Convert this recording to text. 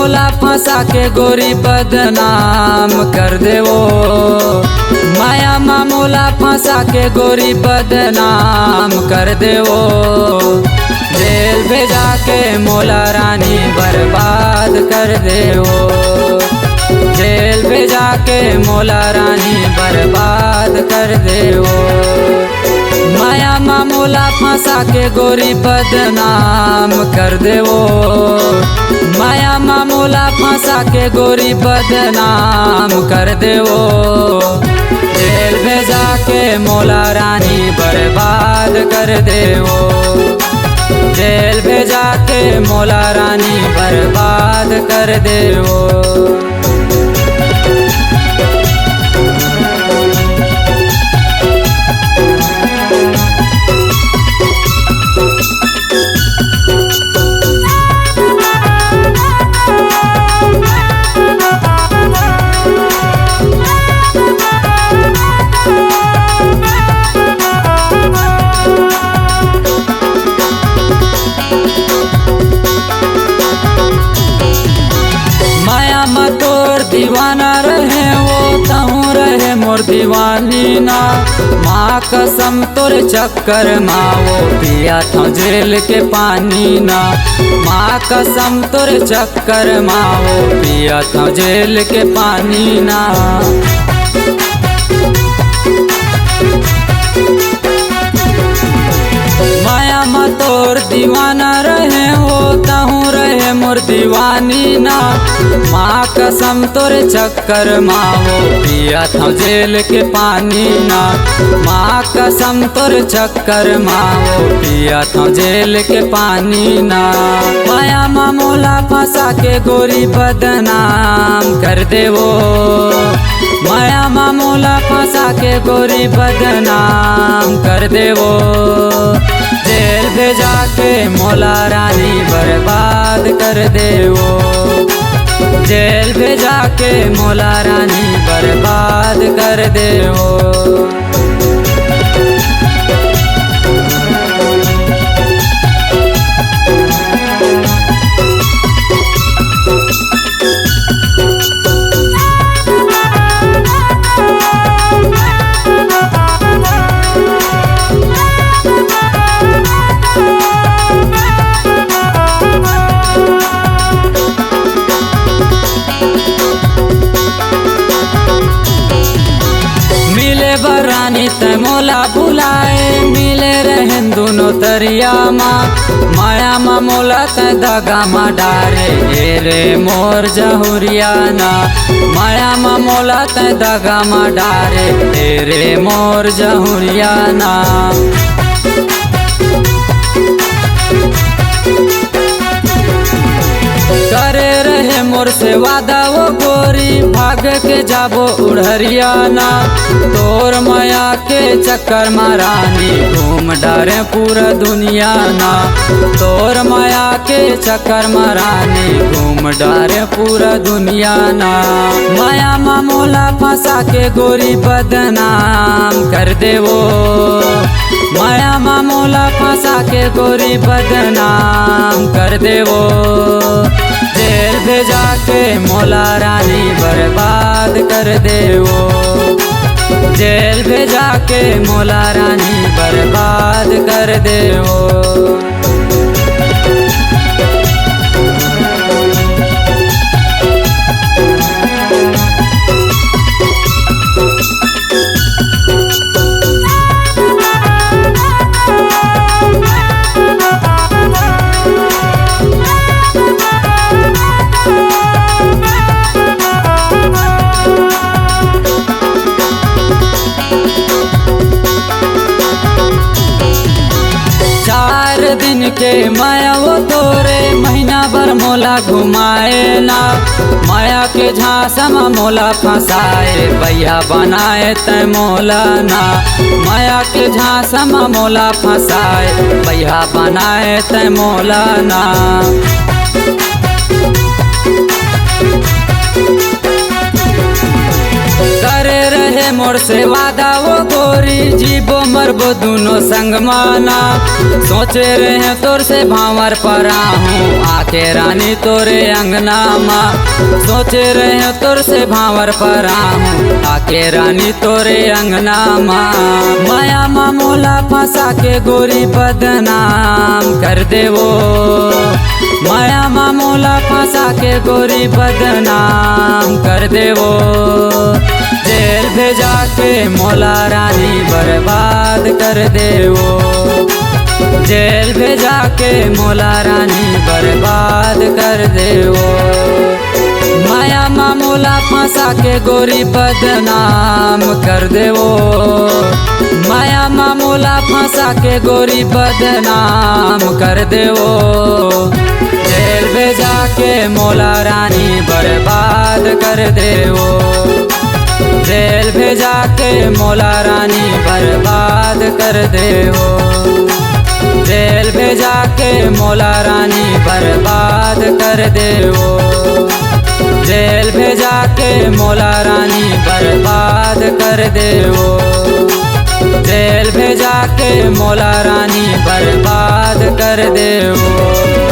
मोला फंसा के गोरी बदनाम कर देवो। माया मोला फंसा के गोरी बदनाम कर देवो। जेल भेजा के मोला रानी बर्बाद कर देवो। जेल भेजा के मोला रानी बर्बाद कर देवो। माया मोला फंसा के गोरी बदनाम कर देवो। माया मोला फंसा के गोरी बदनाम कर देवो। जेल भेजा के मोला रानी बर्बाद कर देवो। जेल भेजा के मोला रानी बर्बाद कर देवो। तोर दीवाना रहे वो तहूँ रहे मोर दीवानी ना। माँ कसम तोर चक्कर माँ वो पिया था जेल के पानी ना। माँ कसम तोर चक्कर माँ वो पिया था जेल के पानी ना। माया तोर दीवाना रहे हो तहूँ रहे मोर दीवानी ना। माँ कसम तोर चक्कर माँ वो पिया था जेल के पानी ना। माँ कसम तोर चक्कर माँ वो पिया था जेल के पानी ना। माया मोला फंसा के गोरी बदनाम कर देवो। माया मोला फंसा के गोरी बदनाम कर देवो। जेल भेजा के मोला रानी बर्बाद कर देवो। जेल भेजा के मोला रानी बर्बाद कर देवो। रानी ते मोला बुलाए मिले रहन दोनों तरिया माँ। माया मोला ते दगा माँ डारे रे मोर जहुरिया ना। माया मोला ते दगा माँ डारे रे मोर जहुरिया ना। करे रहे मोर से वादा वो गोरी भाग के जाबो उड़हरिया ना। तोर माया के चक्कर मारानी घूम डारे पूरा दुनिया ना। तोर माया के चक्कर मारानी घूम डारे पूरा दुनिया ना। माया मोला फंसा के गोरी बदनाम कर देवो। माया मोला फंसा के गोरी बदनाम कर देवो। जेल भेजा के मोला रानी बर्बाद कर देवो। जेल भेजा के मोला रानी बर्बाद कर देवो। दिन के माया वो तोरे महीना भर मोला घुमाए ना। माया के झांसा में मोला फंसाए भैया बनाए तय मोला ना। माया के झांसा में मोला फंसाए भैया बनाए तय मोला ना। करे रहे रहे मोर से वादा वो गोरी, जीबो मरबो दोनों संग माना। सोचे रहे तोर से भावर परा हूँ, आके रानी तोरे अंगना माँ। सोचे रहे तोर से भावर परा हूँ, आके रानी तोरे अंगना माँ। माया मामूला फंसा के गोरी बदनाम कर देवो, माया मामूला फंसा के गोरी बदनाम कर देवो। जेल भेजा के मोला रानी बर्बाद कर देवो, जेल भेजा के मोला रानी बर्बाद कर देवो। माया मामूला फंसा के गोरी बदनाम कर देवो, माया मामूला फंसा के गोरी बदनाम कर देवो। जेल भेजा के मोला रानी बर्बाद कर देवो, जेल भेजा के मोला रानी बर्बाद कर देवो, जेल भेजा के मोला रानी बर्बाद कर देवो, जेल भेजा के मोला रानी बर्बाद कर देवो, जेल भेजा के मोला रानी बर्बाद कर देवो।